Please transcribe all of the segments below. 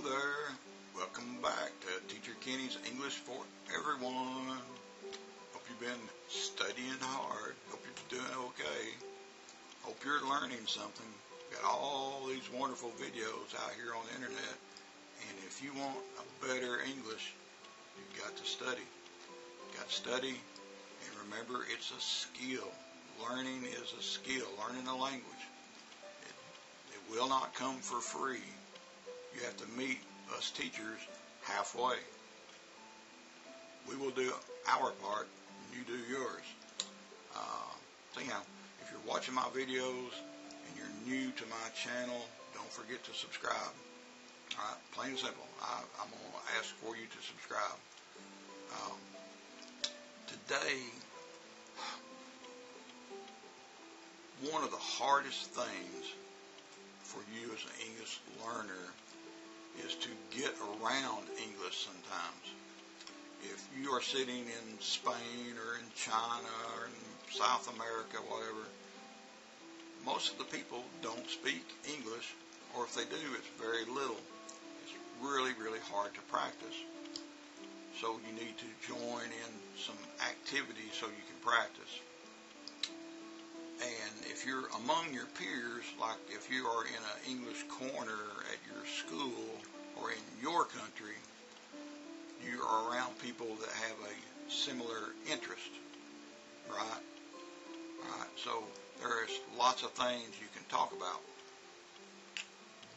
there. Welcome back to Teacher Kenny's English for Everyone. Hope you've been studying hard. Hope you're doing okay. Hope you're learning something. Got all these wonderful videos out here on the internet. And if you want a better English, you've got to study. You've got to study. And remember, it's a skill. Learning is a skill. Learning a language. It will not come for free. You have to meet us teachers halfway. We will do our part, and you do yours. So anyhow, if you're watching my videos and you're new to my channel, don't forget to subscribe. All right, plain and simple. I'm going to ask for you to subscribe. Today, one of the hardest things for you as an English learner is to get around English sometimes. If you are sitting in Spain or in China or in South America, whatever, most of the people don't speak English, or if they do, it's very little. It's really, really hard to practice. So you need to join in some activities so you can practice. And if you're among your peers, like if you are in an English corner at your school or in your country, you are around people that have a similar interest, right? Right. So there's lots of things you can talk about.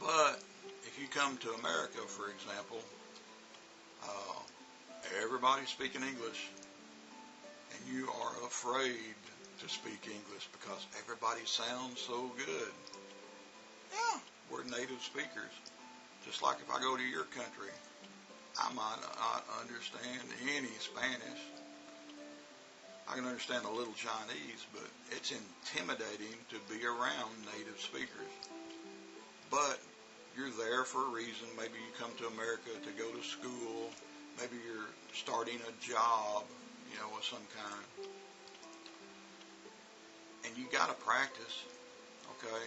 But if you come to America, for example, everybody's speaking English, and you are afraid to speak English because everybody sounds so good. Yeah, we're native speakers. Just like if I go to your country, I might not understand any Spanish. I can understand a little Chinese, but it's intimidating to be around native speakers. But you're there for a reason. Maybe you come to America to go to school. Maybe you're starting a job, of some kind. And you got to practice, okay?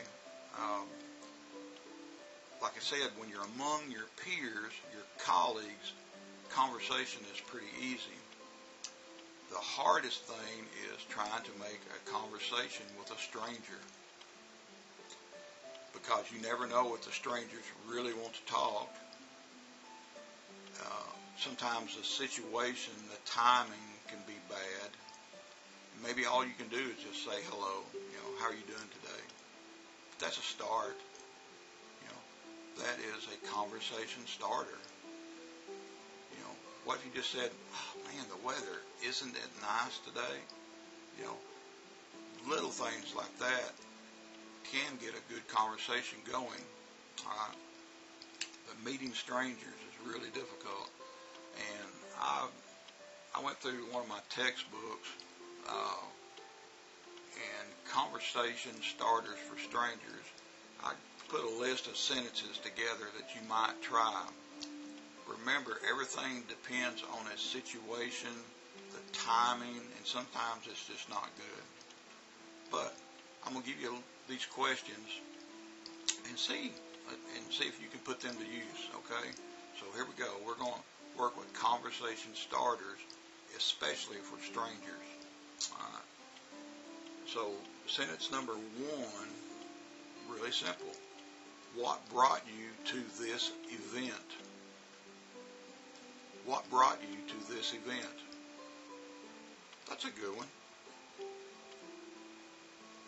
Like I said, when you're among your peers, your colleagues, conversation is pretty easy. The hardest thing is trying to make a conversation with a stranger, because you never know if the strangers really want to talk. Sometimes the situation, the timing can be bad. Maybe all you can do is just say hello, how are you doing today? That's a start. That is a conversation starter. What if you just said, oh man, the weather, isn't it nice today? Little things like that can get a good conversation going. But meeting strangers is really difficult. And I went through one of my textbooks, and conversation starters for strangers. I put a list of sentences together that you might try. Remember, everything depends on a situation, the timing, and sometimes it's just not good. But I'm going to give you these questions and see if you can put them to use, okay? So here we go. We're going to work with conversation starters, especially for strangers. All right. So sentence number one, really simple. What brought you to this event? What brought you to this event? That's a good one.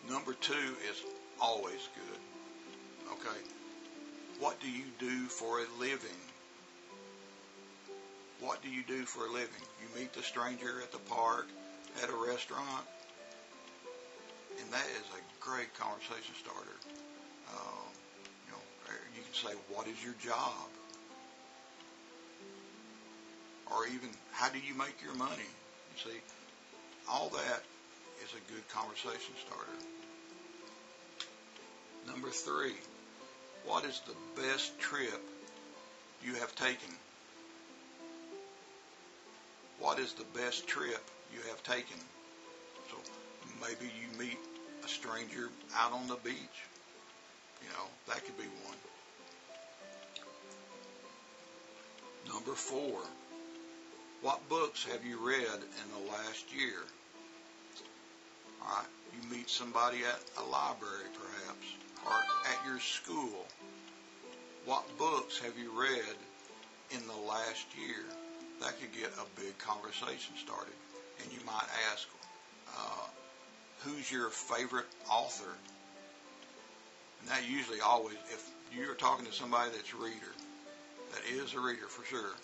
Number two is always good. Okay. What do you do for a living? What do you do for a living? You meet the stranger at the park, at a restaurant, and that is a great conversation starter. You can say, what is your job? Or even, how do you make your money? You see, all that is a good conversation starter. Number three, what is the best trip you have taken? What is the best trip you have taken? So maybe you meet a stranger out on the beach. That could be one. Number 4, what books have you read in the last year? All right, you meet somebody at a library perhaps, or at your school. What books have you read in the last year? That could get a big conversation started. And you might ask, who's your favorite author? And that usually always, if you're talking to somebody that's a reader, that is a reader for sure,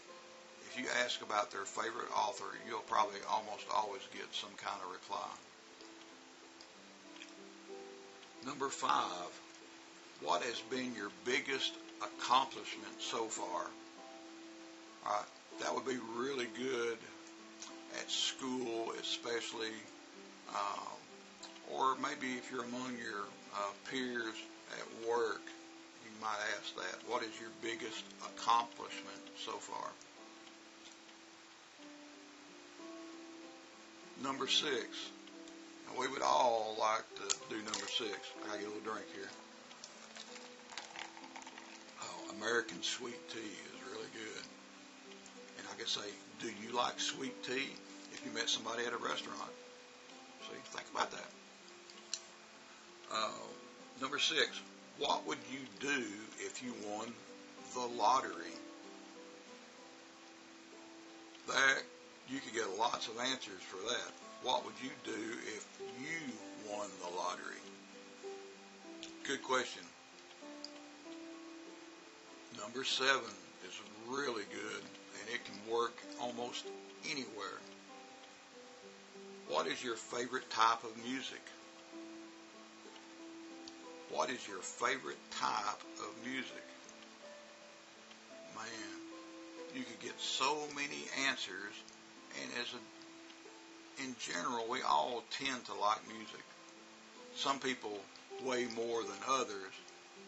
if you ask about their favorite author, you'll probably almost always get some kind of reply. Number 5, what has been your biggest accomplishment so far? All right, that would be really good at school, especially, or maybe if you're among your peers at work, you might ask that. What is your biggest accomplishment so far? Number 6. Now we would all like to do number 6. I gotta get a little drink here. Oh, American sweet tea is really good. And I could say, do you like sweet tea? If you met somebody at a restaurant. See, think about that. Number 6, what would you do if you won the lottery? That you could get lots of answers for that. What would you do if you won the lottery? Good question. Number 7 is really good, and it can work almost anywhere. What is your favorite type of music? What is your favorite type of music? Man, you could get so many answers, and in general, we all tend to like music. Some people way more than others,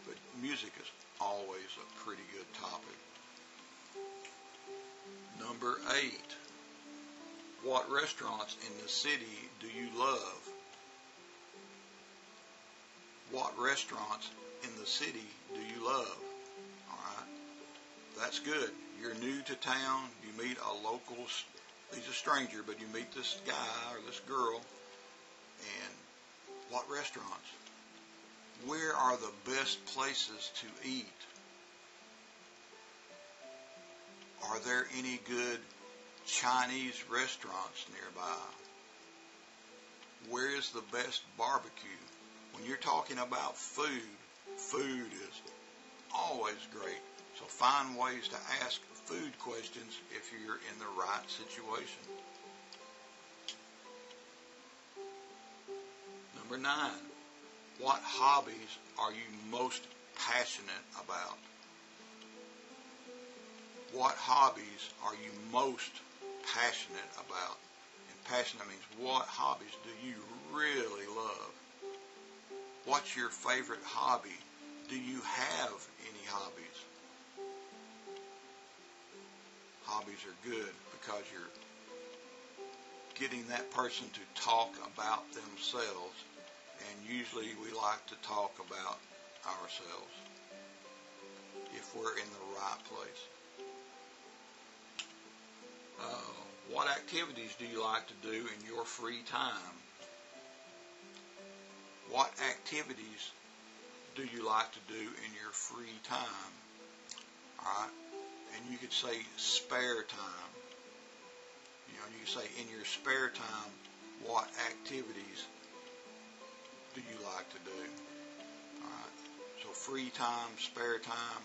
but music is always a pretty good topic. Number 8, what restaurants in the city do you love? What restaurants in the city do you love? All right, that's good. You're new to town. You meet a local, he's a stranger, but you meet this guy or this girl. And what restaurants? Where are the best places to eat? Are there any good Chinese restaurants nearby? Where is the best barbecue? When you're talking about food, food is always great. So find ways to ask food questions if you're in the right situation. Number 9, what hobbies are you most passionate about? What hobbies are you most passionate about? And passionate means what hobbies do you really love? What's your favorite hobby? Do you have any hobbies? Hobbies are good because you're getting that person to talk about themselves, and usually we like to talk about ourselves if we're in the right place. What activities do you like to do in your free time? What activities do you like to do in your free time? All right, and you could say spare time. You know, you could say in your spare time, what activities do you like to do? All right, so free time, spare time,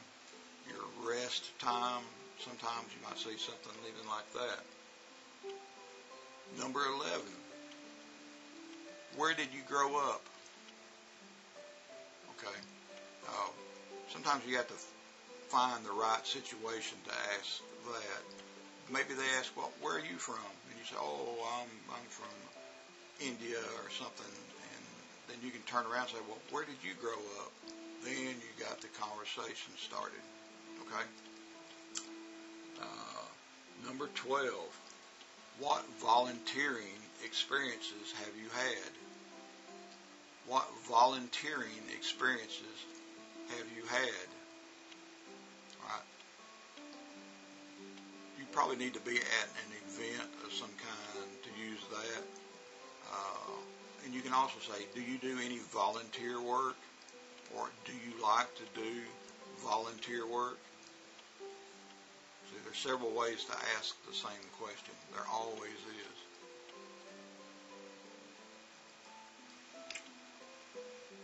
your rest time. Sometimes you might say something even like that. Number 11, where did you grow up? Okay. Sometimes you have to find the right situation to ask that. Maybe they ask, well, where are you from? And you say, oh, I'm from India or something. And then you can turn around and say, well, where did you grow up? Then you got the conversation started. Okay? Number 12, what volunteering experiences have you had? What volunteering experiences have you had? All right. probably need to be at an event of some kind to use that. And you can also say, do you do any volunteer work? Or do you like to do volunteer work? See, there's several ways to ask the same question. There always is.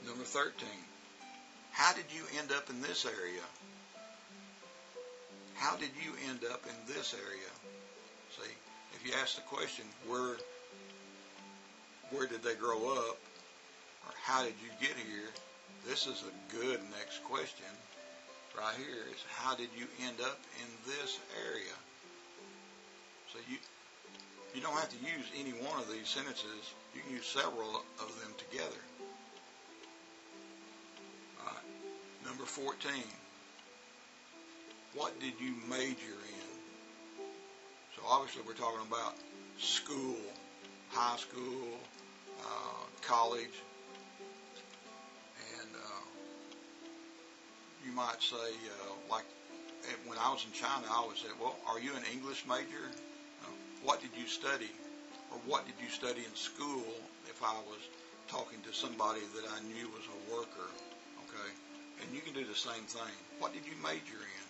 Number 13. How did you end up in this area? How did you end up in this area? See, if you ask the question, where did they grow up? Or how did you get here? This is a good next question right here is, how did you end up in this area? So you don't have to use any one of these sentences. You can use several of them together. All right. Number 14. What did you major in? So obviously we're talking about school, high school, college, and you might say, like when I was in China, I always said, well, are you an English major? What did you study? Or what did you study in school if I was talking to somebody that I knew was a worker? Okay? And you can do the same thing. What did you major in?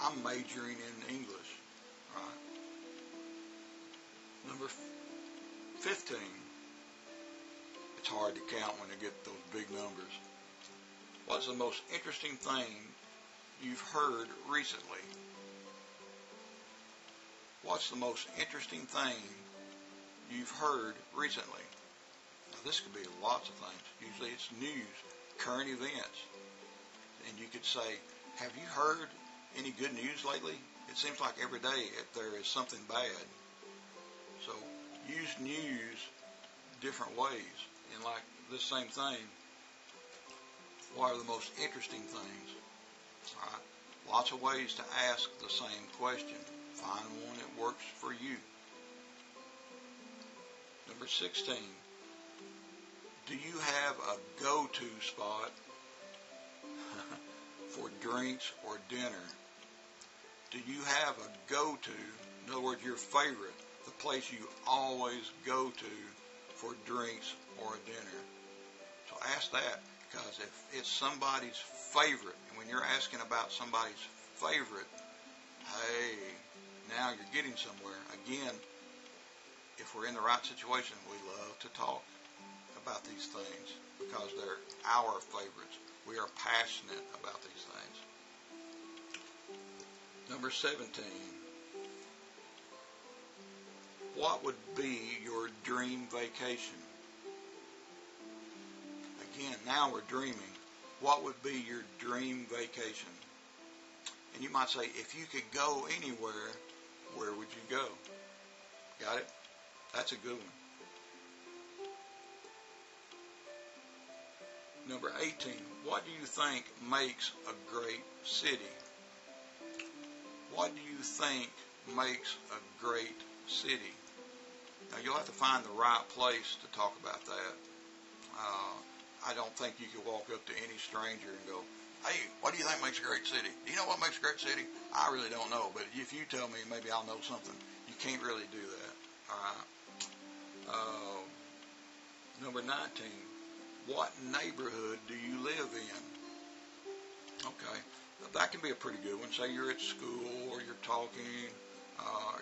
I'm majoring in English. Right? Number 15. It's hard to count when you get those big numbers. What's the most interesting thing you've heard recently? What's the most interesting thing you've heard recently? Now this could be lots of things. Usually it's news, current events. And you could say, have you heard any good news lately? It seems like every day there is something bad. So use news different ways. And like this same thing, what are the most interesting things? All right. Lots of ways to ask the same question. Find one that works for you. Number 16. Do you have a go-to spot for drinks or dinner? Do you have a go-to, in other words, your favorite, the place you always go to for drinks or a dinner? So ask that, because if it's somebody's favorite, and when you're asking about somebody's favorite, hey, now you're getting somewhere. Again, if we're in the right situation, we love to talk about these things because they're our favorites. We are passionate about these things. Number 17. What would be your dream vacation? Again, now we're dreaming. What would be your dream vacation? And you might say, if you could go anywhere, where would you go? Got it? That's a good one. Number 18. What do you think makes a great city? What do you think makes a great city? Now, you'll have to find the right place to talk about that. I don't think you could walk up to any stranger and go, hey, what do you think makes a great city? Do you know what makes a great city? I really don't know, but if you tell me, maybe I'll know something. You can't really do that. All right. Number 19. What neighborhood do you live in? Okay. That can be a pretty good one. Say you're at school or you're talking,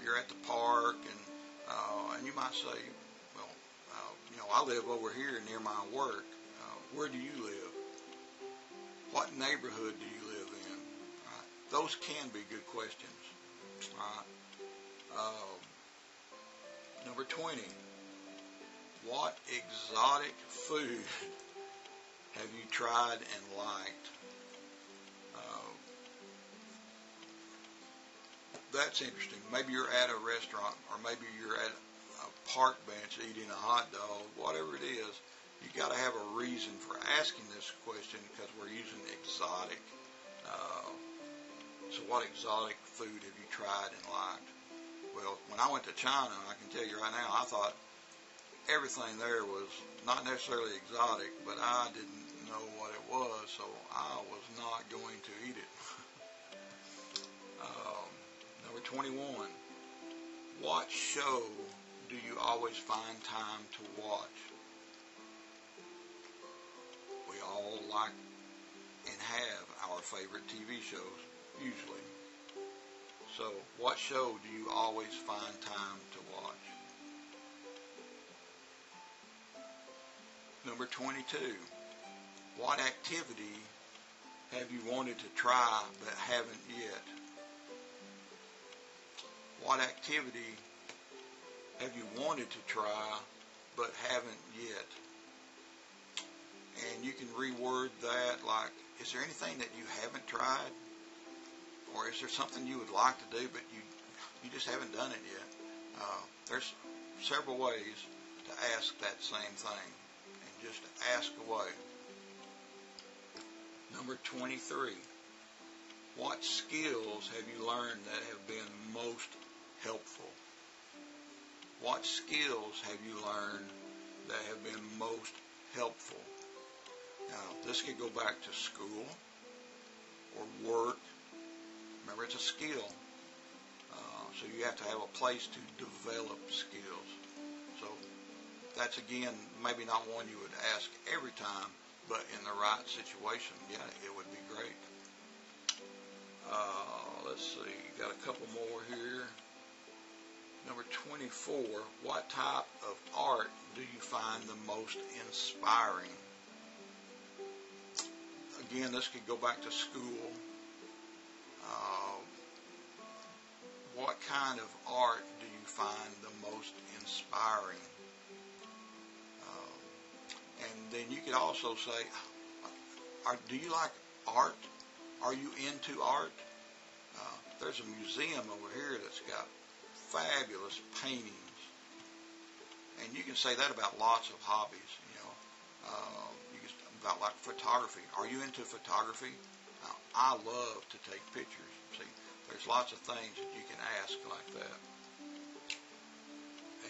you're at the park, and you might say, well, I live over here near my work. Where do you live? What neighborhood do you live in? Those can be good questions. Number 20. What exotic food have you tried and liked? That's interesting. Maybe you're at a restaurant, or maybe you're at a park bench eating a hot dog, whatever it is. You got to have a reason for asking this question because we're using exotic. So what exotic food have you tried and liked? Well, when I went to China, I can tell you right now, I thought everything there was not necessarily exotic, but I didn't know what it was, so I was not going to eat it. Number 21. What show do you always find time to watch? We all like and have our favorite TV shows, usually. So, what show do you always find time to watch? Number 22. What activity have you wanted to try but haven't yet? What activity have you wanted to try but haven't yet? And you can reword that like, is there anything that you haven't tried? Or is there something you would like to do but you just haven't done it yet? There's several ways to ask that same thing. And just ask away. Number 23. What skills have you learned that have been most helpful? What skills have you learned that have been most helpful? Now, this could go back to school or work. Remember, it's a skill. So you have to have a place to develop skills. So that's, again, maybe not one you would ask every time, but in the right situation, yeah, it would be great. Let's see, got a couple more here. Number 24, what type of art do you find the most inspiring? Again, this could go back to school. What kind of art do you find the most inspiring? And then you could also say, do you like art? Are you into art? There's a museum over here that's got fabulous paintings. And you can say that about lots of hobbies, you can, about like photography. Are you into photography? I love to take pictures. See, there's lots of things that you can ask like that.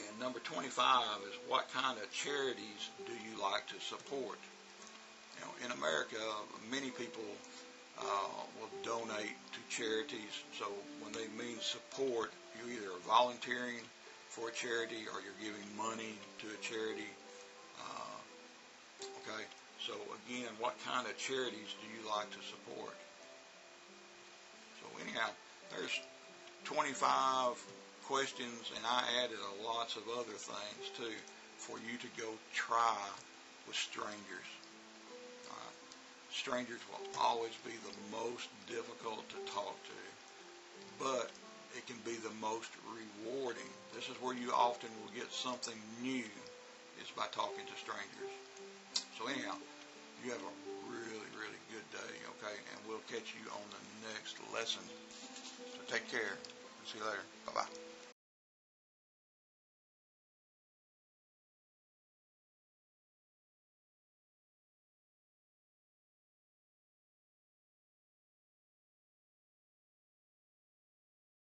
And number 25 is, what kind of charities do you like to support? In America, many people will donate to charities. So when they mean support, you either are volunteering for a charity or you're giving money to a charity. Okay, so again, what kind of charities do you like to support? So anyhow, there's 25 questions, and I added lots of other things too for you to go try with strangers. Strangers will always be the most difficult to talk to, but it can be the most rewarding. This is where you often will get something new, is by talking to strangers. So anyhow, you have a really, really good day, okay? And we'll catch you on the next lesson. So take care. See you later. Bye-bye.